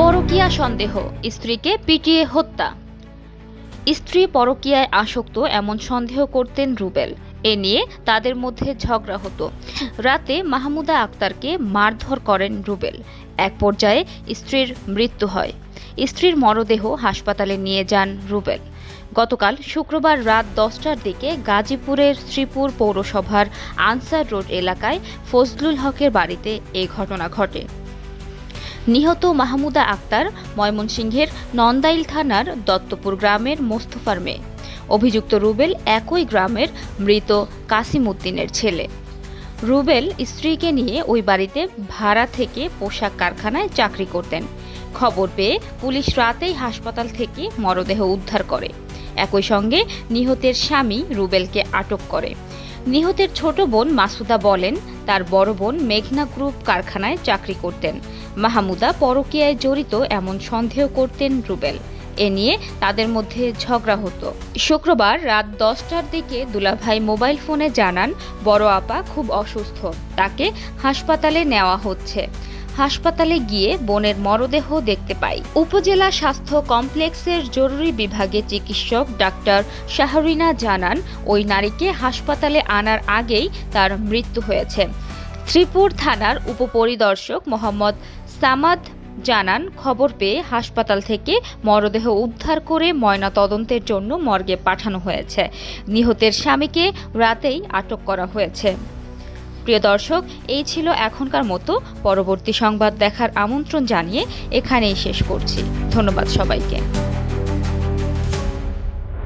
পরকীয়া সন্দেহ, স্ত্রীকে পিটিয়ে হত্যা। স্ত্রী পরকীয়ায় আসক্ত এমন সন্দেহ করতেন রুবেল। এ নিয়ে তাদের মধ্যে ঝগড়া হতো। রাতে মাহমুদা আক্তারকে মারধর করেন রুবেল। এক পর্যায়ে স্ত্রীর মৃত্যু হয়। স্ত্রীর মরদেহ হাসপাতালে নিয়ে যান রুবেল। গতকাল শুক্রবার রাত 10টার দিকে গাজীপুরের শ্রীপুর পৌরসভার আনসার রোড এলাকায় ফজলুল হকের বাড়িতে এ ঘটনা ঘটে। নিহত মাহমুদা আক্তার ময়মনসিংহের নন্দাইল থানার দত্তপুর গ্রামের মোস্তফার মেয়ে। অভিযুক্ত রুবেল একই গ্রামের মৃত কাসিম উদ্দিনের ছেলে। রুবেল স্ত্রীকে নিয়ে ওই বাড়িতে ভাড়া থেকে পোশাক কারখানায় চাকরি করতেন। খবর পেয়ে পুলিশ রাতেই হাসপাতাল থেকে মরদেহ উদ্ধার করে। একই সঙ্গে নিহতের স্বামী রুবেলকে আটক করে। নিহতের ছোট বোন মাসুদা বলেন, তার বড় বোন মেঘনা গ্রুপ কারখানায় চাকরি করতেন। মাহমুদা পরকীয়ায় জড়িত এমন সন্দেহ করতেন রুবেল। এ নিয়ে তাদের মধ্যে ঝগড়া হতো। শুক্রবার রাত 10টার দিকে দুলাভাই মোবাইল ফোনে জানান, বড় আপা খুব অসুস্থ, তাকে হাসপাতালে নেওয়া হচ্ছে। হাসপাতালে গিয়ে বোনের মরদেহ দেখতে পাই। উপজেলা স্বাস্থ্য কমপ্লেক্সের জরুরি বিভাগে চিকিৎসক ডাক্তার শাহরিনা জানান, ওই নারীকে হাসপাতালে আনার আগেই তার মৃত্যু হয়েছে। শ্রীপুর থানার উপপরিদর্শক মোহাম্মদ সামাদ জানান, খবর পেয়ে হাসপাতাল থেকে মরদেহ উদ্ধার করে ময়নাতদন্তের জন্য মর্গে পাঠানো হয়েছে। নিহতের স্বামীকে রাতেই আটক করা হয়েছে। প্রিয় দর্শক, এই ছিল এখনকার মতো। পরবর্তী সংবাদ দেখার আমন্ত্রণ জানিয়ে এখানেই শেষ করছি। ধন্যবাদ সবাইকে।